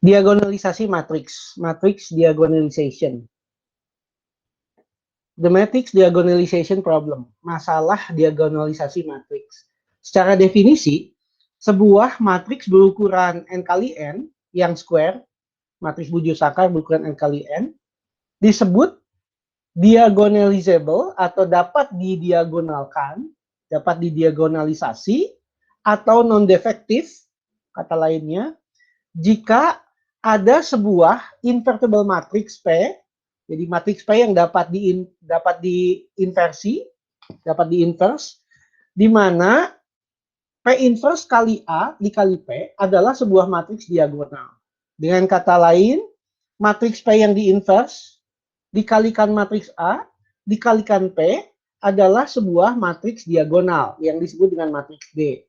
Diagonalisasi matriks, matrix diagonalization. The matrix diagonalization problem, masalah diagonalisasi matriks. Secara definisi, sebuah matriks berukuran n kali n yang square, matriks Bujur-Sakar berukuran n kali n, disebut diagonalizable atau dapat didiagonalkan, dapat didiagonalisasi, atau non-defektif, kata lainnya, jika ada sebuah invertible matrix P. Jadi matriks P yang dapat diinversi, dapat diinverse, di mana P inverse kali A dikali P adalah sebuah matriks diagonal. Dengan kata lain, matriks P yang diinverse dikalikan matriks A dikalikan P adalah sebuah matriks diagonal yang disebut dengan matriks D.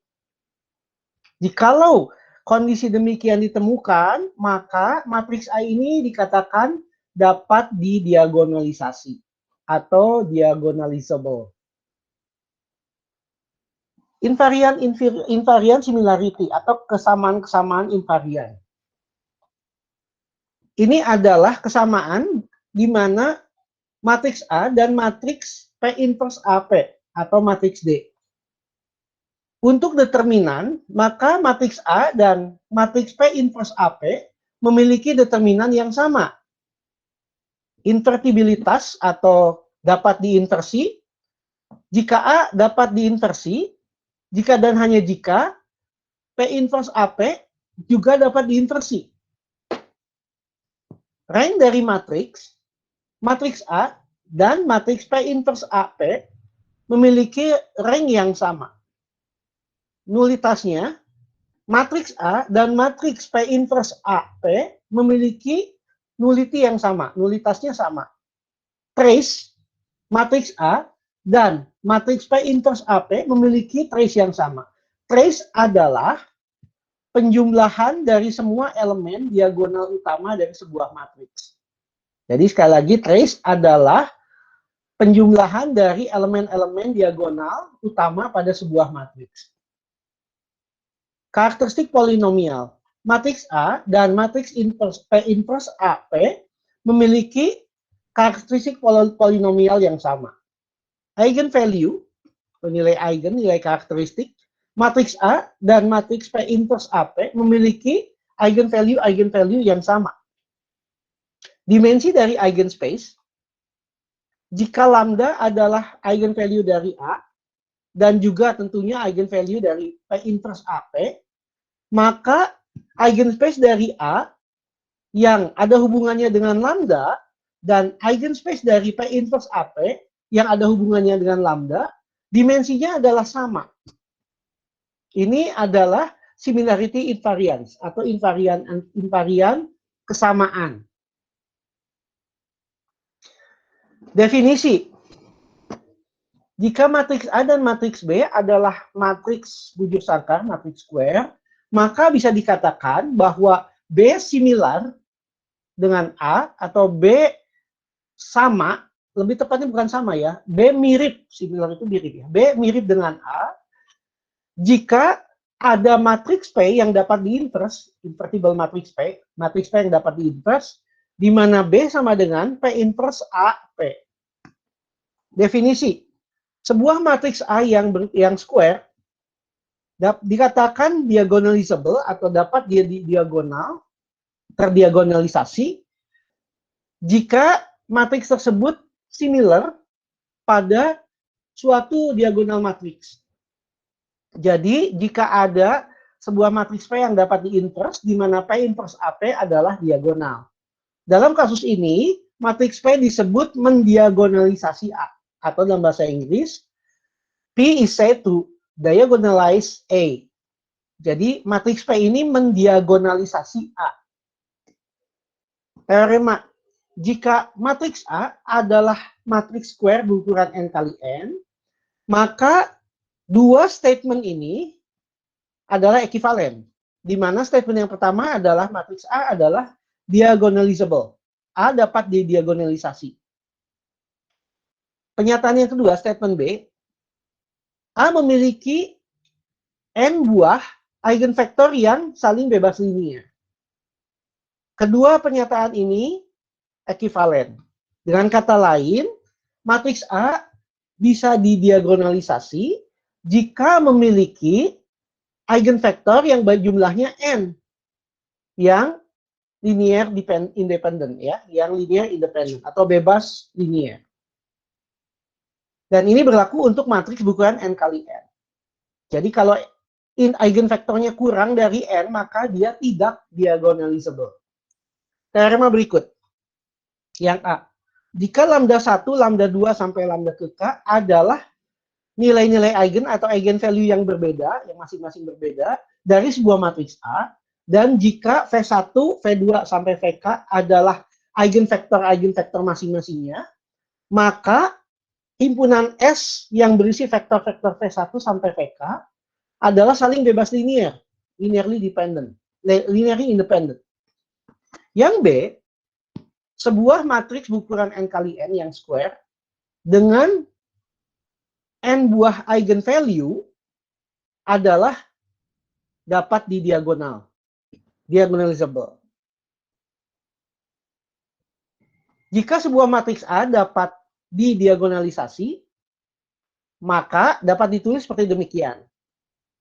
Jikalau kondisi demikian ditemukan, maka matriks A ini dikatakan dapat didiagonalisasi atau diagonalizable. Invariant similarity atau kesamaan-kesamaan invarian. Ini adalah kesamaan di mana matriks A dan matriks P inverse AP atau matriks D. Untuk determinan, maka matriks A dan matriks P inverse AP memiliki determinan yang sama. Invertibilitas atau dapat diinversi, jika A dapat diinversi, jika dan hanya jika P inverse AP juga dapat diinversi. Rank dari matriks A dan matriks P inverse AP memiliki rank yang sama. Nulitasnya, matriks A dan matriks P inverse AP memiliki nullity yang sama, nulitasnya sama. Trace matriks A dan matriks P inverse AP memiliki trace yang sama. Trace adalah penjumlahan dari semua elemen diagonal utama dari sebuah matriks. Jadi sekali lagi, trace adalah penjumlahan dari elemen-elemen diagonal utama pada sebuah matriks. Karakteristik polinomial. Matriks A dan matriks P inverse AP memiliki karakteristik polinomial yang sama. Eigenvalue, nilai eigen, nilai karakteristik, matriks A dan matriks P inverse AP memiliki eigenvalue yang sama. Dimensi dari eigenspace, jika lambda adalah eigenvalue dari A, dan juga tentunya eigenvalue dari P inverse AP, maka eigenspace dari A yang ada hubungannya dengan lambda dan eigenspace dari P inverse AP yang ada hubungannya dengan lambda, dimensinya adalah sama. Ini adalah similarity invariance atau invarian kesamaan. Definisi. Jika matriks A dan matriks B adalah matriks Bujur-Sakar, matriks square, maka bisa dikatakan bahwa B similar dengan A atau B sama, lebih tepatnya bukan sama ya, B mirip, similar itu mirip ya, B mirip dengan A jika ada matriks P yang dapat diinverse, invertible matriks P yang dapat diinverse, di mana B sama dengan P inverse AP. Definisi. Sebuah matriks A yang square dikatakan diagonalizable atau dapat terdiagonalisasi jika matriks tersebut similar pada suatu diagonal matriks. Jadi jika ada sebuah matriks P yang dapat diinverse di mana P inverse AP adalah diagonal. Dalam kasus ini, matriks P disebut mendiagonalisasi A atau dalam bahasa Inggris P is said to diagonalize A. Jadi matriks P ini mendiagonalisasi A. Teorema, jika matriks A adalah matriks square berukuran n kali n, maka dua statement ini adalah ekivalen. Di mana statement yang pertama adalah matriks A adalah diagonalizable. A dapat didiagonalisasi. Pernyataan yang kedua, statement B, A memiliki n buah eigenvektor yang saling bebas linear. kedua pernyataan ini ekuivalen. Dengan kata lain, matriks A bisa didiagonalisasi jika memiliki eigenvektor yang jumlahnya n, yang linear independent, ya, yang linear independent atau bebas linear. Dan ini berlaku untuk matriks bukuan n kali n. Jadi kalau eigenvektornya kurang dari n, maka dia tidak diagonalisable. Teorema berikut. Yang A. Jika lambda 1, lambda 2, sampai lambda ke K adalah nilai-nilai eigen atau eigenvalue yang berbeda, yang masing-masing berbeda, dari sebuah matriks A, dan jika V1, V2, sampai Vk adalah eigenvektor masing-masingnya, maka himpunan S yang berisi vektor-vektor V1 sampai Vk adalah saling bebas linear, linearly independent. Yang B, sebuah matriks berukuran n kali n yang square dengan n buah eigenvalue adalah dapat diagonalizable. Jika sebuah matriks A dapat didiagonalisasi, maka dapat ditulis seperti demikian.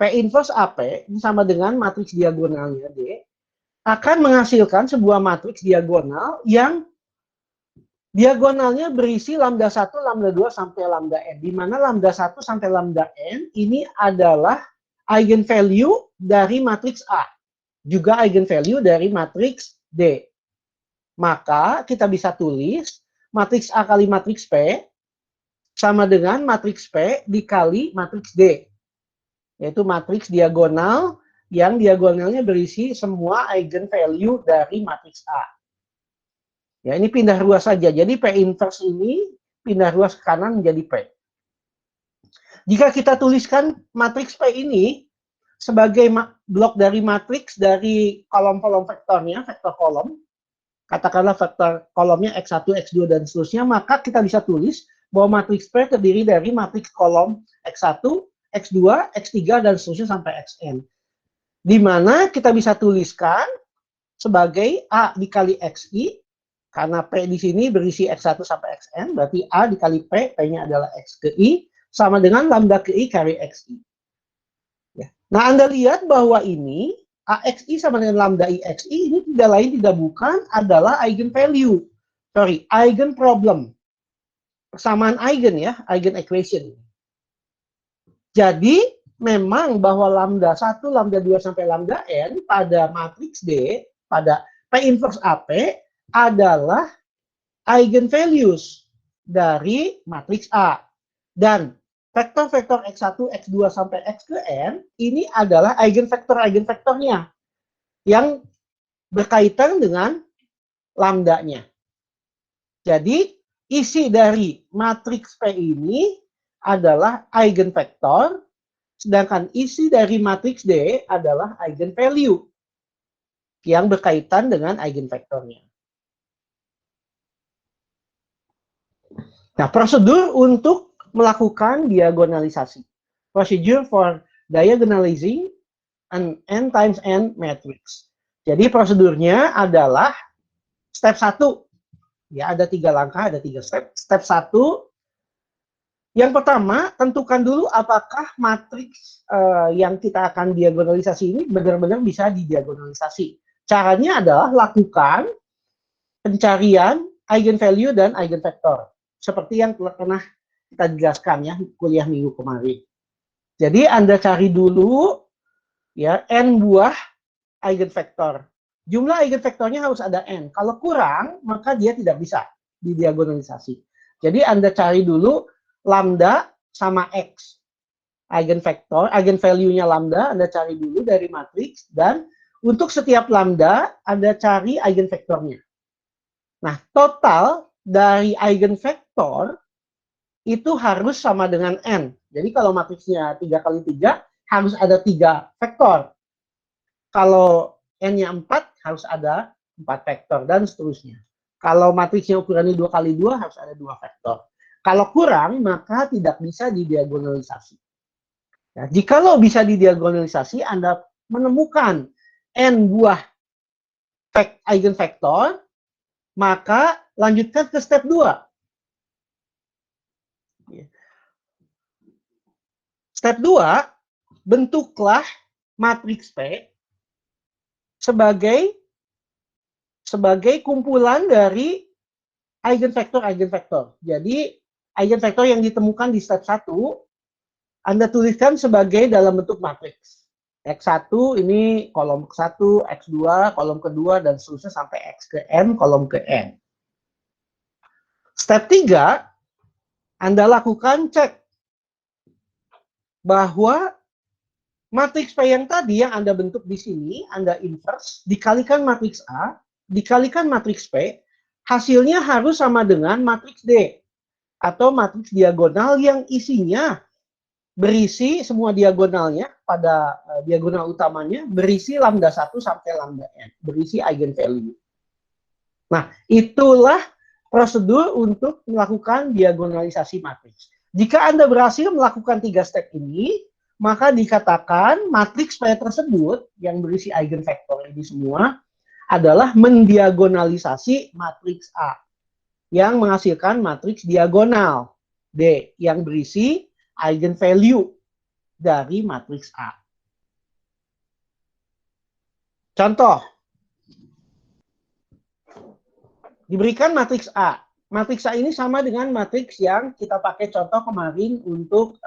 P inverse AP sama dengan matriks diagonalnya D akan menghasilkan sebuah matriks diagonal yang diagonalnya berisi lambda 1, lambda 2, sampai lambda n, di mana lambda 1 sampai lambda n ini adalah eigenvalue dari matriks A, juga eigenvalue dari matriks D. Maka kita bisa tulis matriks A kali matriks P sama dengan matriks P dikali matriks D, yaitu matriks diagonal yang diagonalnya berisi semua eigenvalue dari matriks A. Ya, ini pindah ruas saja. Jadi P inverse ini pindah ruas ke kanan menjadi P. Jika kita tuliskan matriks P ini sebagai blok dari matriks dari kolom-kolom vektornya, vektor kolom, katakanlah vektor kolomnya X1, X2, dan seterusnya, maka kita bisa tulis bahwa matriks P terdiri dari matriks kolom X1, X2, X3, dan seterusnya sampai Xn. Di mana kita bisa tuliskan sebagai A dikali Xi, karena P di sini berisi X1 sampai Xn, berarti A dikali P, P-nya adalah X ke I, sama dengan lambda ke I kali Xi. Ya. Nah, Anda lihat bahwa ini AXI sama dengan lambda IXI ini tidak lain tidak bukan adalah eigenvalue. Eigen problem. Persamaan eigen ya, eigen equation. Jadi memang bahwa lambda 1, lambda 2 sampai lambda n pada matriks D, pada P inverse AP adalah eigenvalues dari matriks A. Dan vektor-vektor X1, X2, sampai X ke N, ini adalah eigenvektor-eigenvektornya yang berkaitan dengan lambdanya. Jadi, isi dari matriks P ini adalah eigenvektor, sedangkan isi dari matriks D adalah eigenvalue yang berkaitan dengan eigenvektornya. Nah, prosedur untuk melakukan diagonalisasi. Procedure for diagonalizing an n times n matrix. Jadi prosedurnya adalah step 1. Ya, ada 3 langkah, ada 3 step. Step 1, yang pertama, tentukan dulu apakah matriks yang kita akan diagonalisasi ini benar-benar bisa didiagonalisasi. Caranya adalah lakukan pencarian eigenvalue dan eigenvektor. Seperti yang pernah kita jelaskan ya kuliah minggu kemarin. Jadi Anda cari dulu ya n buah eigenvektor. Jumlah eigenvektornya harus ada n. Kalau kurang, maka dia tidak bisa didiagonalisasi. Jadi Anda cari dulu lambda sama x. Eigenvektor, eigenvalue-nya lambda Anda cari dulu dari matriks, dan untuk setiap lambda Anda cari eigenvektornya. Nah, total dari eigenvektor itu harus sama dengan n. Jadi kalau matriksnya 3 kali 3, harus ada 3 vektor. Kalau n-nya 4, harus ada 4 vektor, dan seterusnya. Kalau matriksnya ukurannya 2 kali 2, harus ada 2 vektor. Kalau kurang, maka tidak bisa didiagonalisasi. Ya, jikalau bisa didiagonalisasi, Anda menemukan n buah eigenvektor, maka lanjutkan ke step 2. Step 2, bentuklah matriks P sebagai kumpulan dari eigenvektor. Jadi, eigenvektor yang ditemukan di step 1, Anda tuliskan sebagai dalam bentuk matriks. X1 ini kolom ke-1, X2 kolom kedua, dan seterusnya sampai X ke N, kolom ke N. Step 3, Anda lakukan cek bahwa matriks P yang tadi yang Anda bentuk di sini, Anda inverse, dikalikan matriks A, dikalikan matriks P, hasilnya harus sama dengan matriks D, atau matriks diagonal yang isinya berisi semua diagonalnya, pada diagonal utamanya, berisi lambda 1 sampai lambda N, berisi eigenvalue. Nah, itulah prosedur untuk melakukan diagonalisasi matriks. Jika Anda berhasil melakukan 3 step ini, maka dikatakan matriks P tersebut yang berisi eigenvektor ini semua adalah mendiagonalisasi matriks A yang menghasilkan matriks diagonal D yang berisi eigenvalue dari matriks A. Contoh, diberikan matriks A. Matriks A ini sama dengan matriks yang kita pakai contoh kemarin untuk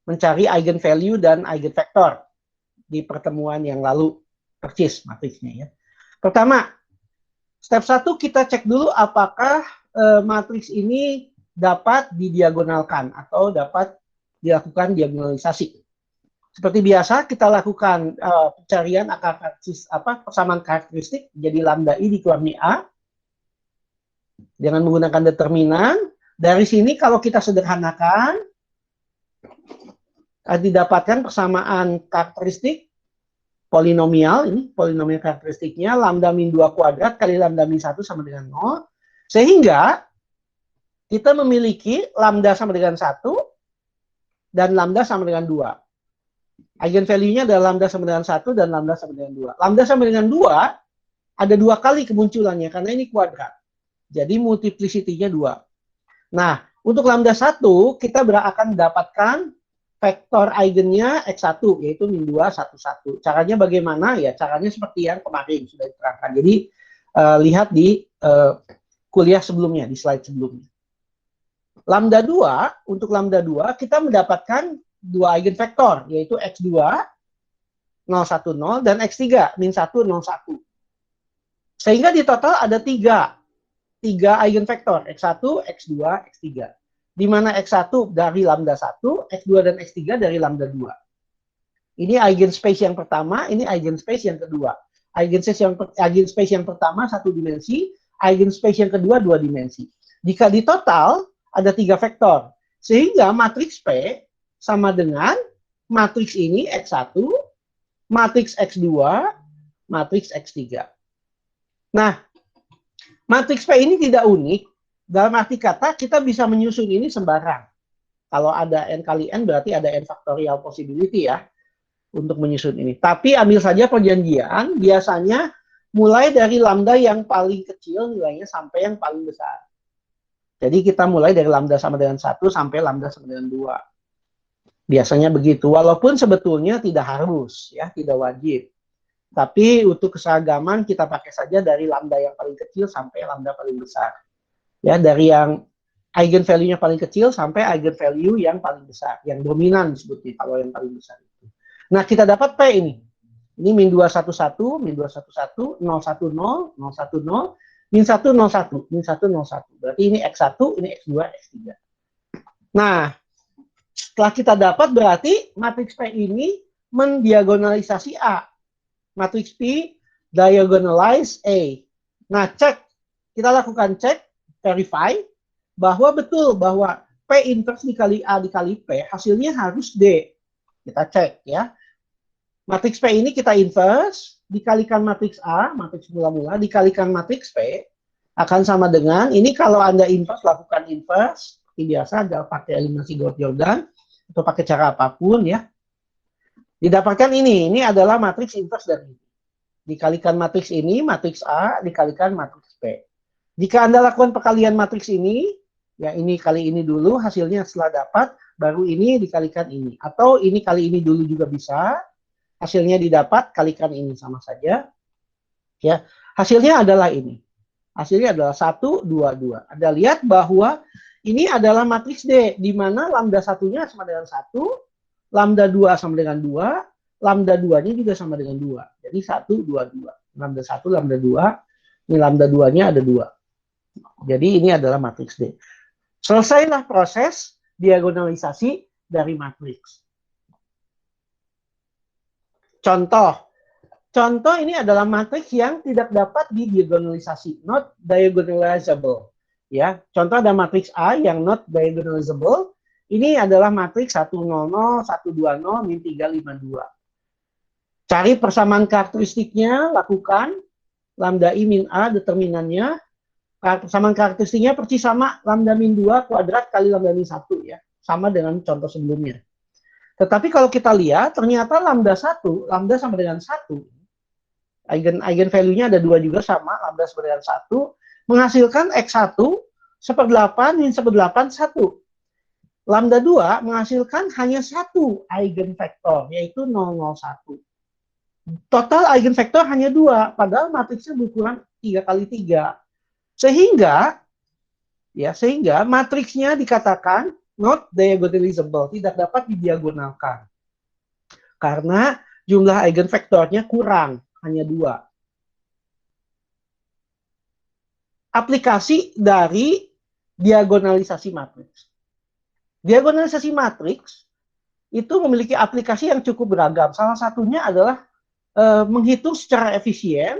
mencari eigenvalue dan eigenvektor di pertemuan yang lalu, persis matriksnya ya. Pertama, step 1 kita cek dulu apakah matriks ini dapat didiagonalkan atau dapat dilakukan diagonalisasi. Seperti biasa kita lakukan pencarian akar persamaan karakteristik, jadi lambda I dikurangi A dengan menggunakan determinan. Dari sini kalau kita sederhanakan didapatkan persamaan karakteristik polinomial, ini polinomial karakteristiknya lambda min 2 kuadrat kali lambda min 1 sama dengan 0, sehingga kita memiliki lambda sama dengan 1 dan lambda sama dengan 2. Eigenvalue-nya adalah lambda sama dengan 1 dan lambda sama dengan 2. Lambda sama dengan 2 ada 2 kali kemunculannya karena ini kuadrat. Jadi multiplicity-nya 2. Nah, untuk lambda 1 kita akan mendapatkan vektor eigennya X1 yaitu min 2, 1, 1. Caranya bagaimana? Ya, caranya seperti yang kemarin sudah diterangkan. Jadi lihat di kuliah sebelumnya, di slide sebelumnya. Lambda 2, untuk lambda 2 kita mendapatkan 2 eigenvektor, yaitu X2, 0, 1, 0, dan X3, min 1, 0, 1. Sehingga di total ada 3 eigenvektor, X1, X2, X3. Di mana X1 dari lambda 1, X2 dan X3 dari lambda 2. Ini eigenspace yang pertama, ini eigenspace yang kedua. Eigenspace yang pertama 1 dimensi, eigenspace yang kedua 2 dimensi. Jika di total ada 3 vektor. Sehingga matriks P sama dengan matriks ini X1, matriks X2, matriks X3. Nah, matriks P ini tidak unik. Dalam arti kata, kita bisa menyusun ini sembarang. Kalau ada N kali N, berarti ada N factorial possibility ya, untuk menyusun ini. Tapi ambil saja perjanjian, biasanya mulai dari lambda yang paling kecil nilainya sampai yang paling besar. Jadi kita mulai dari lambda sama dengan 1 sampai lambda sama dengan 2. Biasanya begitu, walaupun sebetulnya tidak harus, ya, tidak wajib. Tapi untuk keseragaman kita pakai saja dari lambda yang paling kecil sampai lambda paling besar. Ya, dari yang eigenvalue-nya paling kecil sampai eigenvalue yang paling besar, yang dominan disebutnya kalau yang paling besar itu. Nah, kita dapat P ini. Ini min 211, min 211, 010, 010, min 101, min 101. Berarti ini X1, ini X2, X3. Nah, setelah kita dapat berarti matriks P ini mendiagonalisasi A. Matriks P diagonalize A. Nah, cek. Kita lakukan cek, verify, bahwa betul bahwa P inverse dikali A dikali P, hasilnya harus D. Kita cek ya. Matriks P ini kita inverse, dikalikan matriks A, matriks mula-mula, dikalikan matriks P, akan sama dengan, ini kalau Anda inverse, lakukan inverse, seperti biasa, adalah pakai eliminasi Gauss-Jordan, atau pakai cara apapun ya. Didapatkan ini adalah matriks inverse dari ini. Dikalikan matriks ini, matriks A, dikalikan matriks P. Jika Anda lakukan perkalian matriks ini, ya ini kali ini dulu, hasilnya setelah dapat, baru ini dikalikan ini. Atau ini kali ini dulu juga bisa, hasilnya didapat, kalikan ini sama saja. Ya, hasilnya adalah ini. Hasilnya adalah 1, 2, 2. Anda lihat bahwa ini adalah matriks D, di mana lambda satunya sama dengan 1, lambda 2 sama dengan 2, lambda 2-nya juga sama dengan 2. Jadi 1, 2, 2. Lambda 1, lambda 2, ini lambda 2-nya ada 2. Jadi ini adalah matriks D. Selesailah proses diagonalisasi dari matriks. Contoh ini adalah matriks yang tidak dapat didiagonalisasi, not diagonalizable. Ya, contoh ada matriks A yang not diagonalizable. Ini adalah matriks 100, 120, min 352. Cari persamaan karakteristiknya, lakukan lambda I min A determinannya. Persamaan karakteristiknya persis sama lambda min 2 kuadrat kali lambda min 1 ya. Sama dengan contoh sebelumnya. Tetapi kalau kita lihat, ternyata lambda 1, lambda sama dengan 1, eigen value-nya ada 2 juga sama, lambda sama dengan 1, menghasilkan X1 1/8 min 1/8 1. Lambda 2 menghasilkan hanya 1 eigenvektor, yaitu 001. Total eigenvektor hanya 2, padahal matriksnya berukuran 3 kali 3. Sehingga matriksnya dikatakan not diagonalizable, tidak dapat didiagonalkan. Karena jumlah eigenvektornya kurang, hanya 2. Aplikasi dari diagonalisasi matriks. Diagonalisasi matriks itu memiliki aplikasi yang cukup beragam. Salah satunya adalah menghitung secara efisien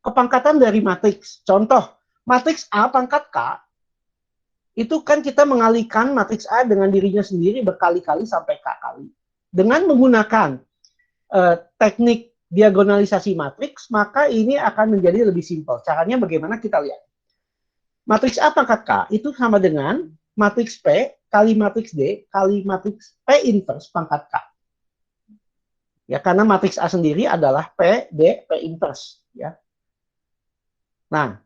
kepangkatan dari matriks. Contoh, matriks A pangkat K, itu kan kita mengalihkan matriks A dengan dirinya sendiri berkali-kali sampai K kali. Dengan menggunakan teknik diagonalisasi matriks, maka ini akan menjadi lebih simpel. Caranya bagaimana kita lihat. Matriks A pangkat K itu sama dengan matriks P kali matriks D kali matriks P inverse pangkat K. Ya, karena matriks A sendiri adalah P, D, P inverse. Ya. Nah,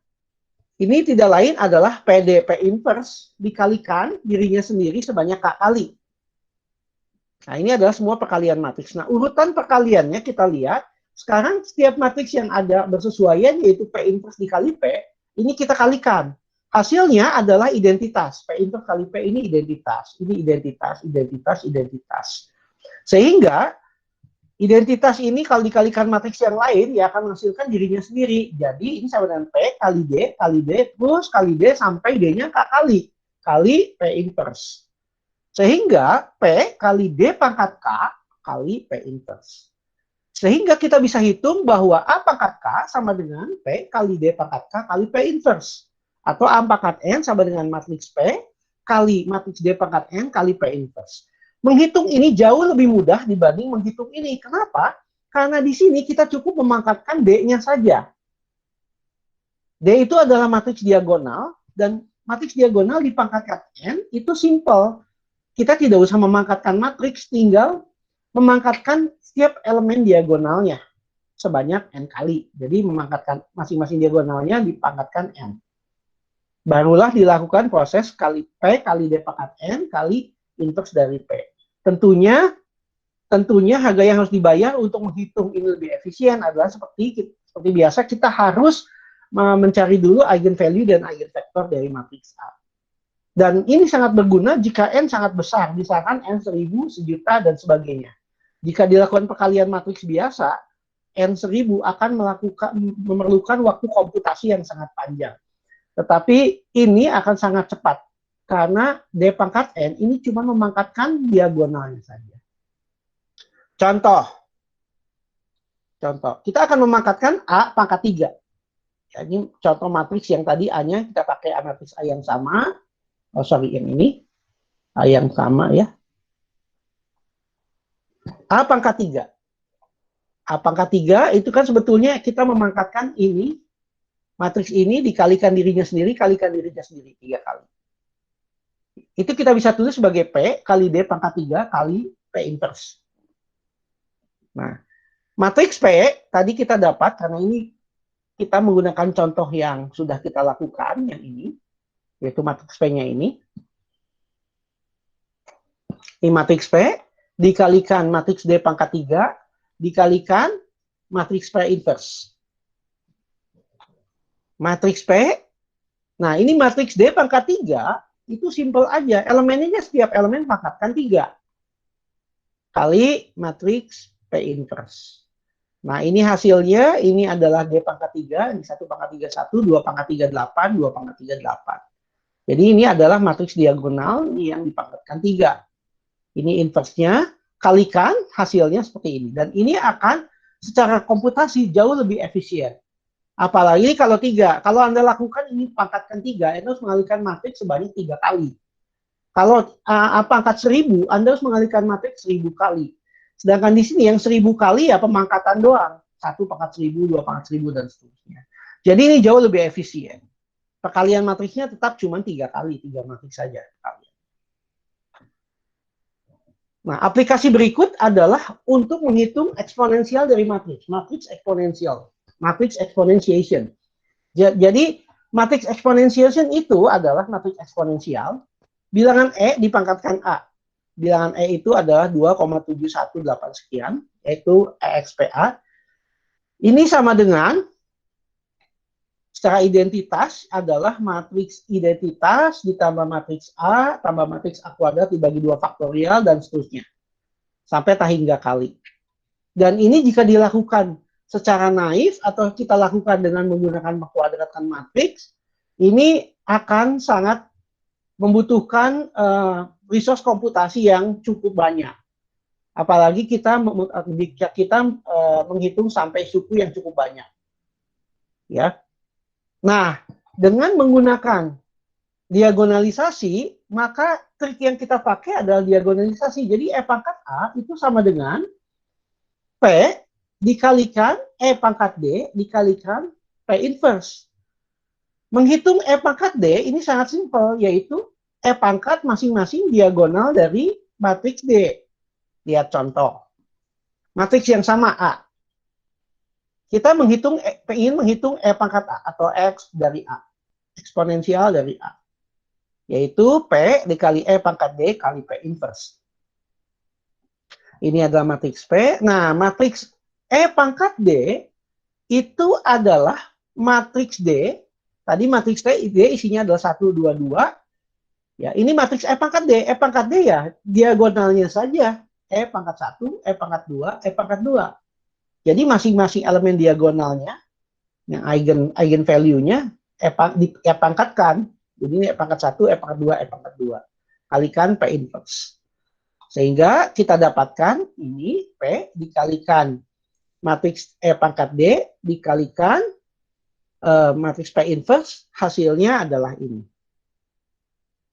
ini tidak lain adalah P, D, P inverse dikalikan dirinya sendiri sebanyak K kali. Nah, ini adalah semua perkalian matriks. Nah, urutan perkaliannya kita lihat. Sekarang setiap matriks yang ada bersesuaian, yaitu P inverse dikali P, ini kita kalikan. Hasilnya adalah identitas. P inverse kali P ini identitas. Ini identitas, identitas, identitas. Sehingga identitas ini kalau dikalikan matriks yang lain, ya akan menghasilkan dirinya sendiri. Jadi ini sama dengan P kali D, terus kali D sampai D-nya K kali P inverse. Sehingga P kali D pangkat K kali P inverse. Sehingga kita bisa hitung bahwa A pangkat K sama dengan P kali D pangkat K kali P inverse. Atau A pangkat N sama dengan matriks P kali matriks D pangkat N kali P inverse. Menghitung ini jauh lebih mudah dibanding menghitung ini. Kenapa? Karena di sini kita cukup memangkatkan D-nya saja. D itu adalah matriks diagonal, dan matriks diagonal dipangkatkan N itu simple. Kita tidak usah memangkatkan matriks, tinggal memangkatkan setiap elemen diagonalnya sebanyak N kali. Jadi memangkatkan masing-masing diagonalnya dipangkatkan N. Barulah dilakukan proses kali P kali D pangkat N kali inverse dari P. Tentunya harga yang harus dibayar untuk menghitung ini lebih efisien adalah seperti biasa, kita harus mencari dulu eigenvalue dan eigenvektor dari matriks A. Dan ini sangat berguna jika N sangat besar, misalkan N 1000, 1.000.000, dan sebagainya. Jika dilakukan perkalian matriks biasa, N 1000 akan memerlukan waktu komputasi yang sangat panjang. Tetapi ini akan sangat cepat, karena D pangkat N ini cuma memangkatkan diagonalnya saja. Contoh, kita akan memangkatkan A pangkat 3. Ya, ini contoh matriks yang tadi A-nya kita pakai matriks A yang sama. Yang ini A yang sama ya. A pangkat 3. A pangkat 3 itu kan sebetulnya kita memangkatkan ini, matriks ini dikalikan dirinya sendiri, 3 kali. Itu kita bisa tulis sebagai P kali D pangkat 3 kali P inverse. Nah, Matriks P tadi kita dapat, karena ini kita menggunakan contoh yang sudah kita lakukan, yang ini, yaitu matriks P-nya ini. Ini matriks P dikalikan matriks D pangkat 3 dikalikan matriks P inverse. Matriks P, nah ini matriks D pangkat 3, itu simple aja. Elemennya setiap elemen pangkatkan 3. Kali matriks P inverse. Nah ini hasilnya, ini adalah D pangkat 3, ini 1 pangkat 3, 1, 2 pangkat 3, 8, 2 pangkat 3, 8. Jadi ini adalah matriks diagonal yang dipangkatkan 3. Ini inverse-nya, kalikan hasilnya seperti ini. Dan ini akan secara komputasi jauh lebih efisien. Apalagi kalau 3. Kalau Anda lakukan ini pangkatkan 3, Anda harus mengalihkan matriks sebanyak 3 kali. Kalau pangkat 1000, Anda harus mengalihkan matriks 1000 kali. Sedangkan di sini yang 1000 kali ya pemangkatan doang. 1 pangkat 1000, 2 pangkat 1000, dan seterusnya. Jadi ini jauh lebih efisien. Perkalian matriksnya tetap cuma 3 kali, 3 matriks saja. Nah, aplikasi berikut adalah untuk menghitung eksponensial dari matriks. Matriks eksponensial. Matriks exponentiation. Jadi, matriks exponentiation itu adalah matriks eksponensial. Bilangan E dipangkatkan A. Bilangan E itu adalah 2,718 sekian, yaitu EXPA. Ini sama dengan, secara identitas adalah matriks identitas ditambah matriks A tambah matriks A kuadrat dibagi 2 faktorial dan seterusnya sampai tak hingga kali. Dan ini jika dilakukan secara naif atau kita lakukan dengan menggunakan mengkuadratkan matriks, ini akan sangat membutuhkan resource komputasi yang cukup banyak. Apalagi kita menghitung sampai suku yang cukup banyak. Ya. Nah, dengan menggunakan diagonalisasi, maka trik yang kita pakai adalah diagonalisasi. Jadi E pangkat A itu sama dengan P dikalikan E pangkat D dikalikan P inverse. Menghitung E pangkat D ini sangat simpel, yaitu E pangkat masing-masing diagonal dari matriks D. Lihat contoh. Matriks yang sama A. Kita ingin menghitung E pangkat A atau X dari A. Eksponensial dari A. Yaitu P dikali E pangkat D kali P inverse. Ini adalah matriks P. Nah, matriks E pangkat D itu adalah matriks D. Tadi matriks D isinya adalah 1, 2, 2. Ya, ini matriks E pangkat D. E pangkat D ya diagonalnya saja. E pangkat 1, E pangkat 2, E pangkat 2. Jadi masing-masing elemen diagonalnya, yang eigen value-nya, E pangkatkan. Jadi ini E pangkat 1, E pangkat 2, E pangkat 2. Kalikan P inverse. Sehingga kita dapatkan ini P dikalikan matriks E pangkat D dikalikan matriks P inverse, hasilnya adalah ini.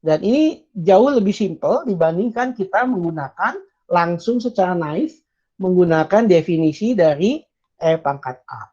Dan ini jauh lebih simpel dibandingkan kita menggunakan langsung secara naif menggunakan definisi dari E pangkat A.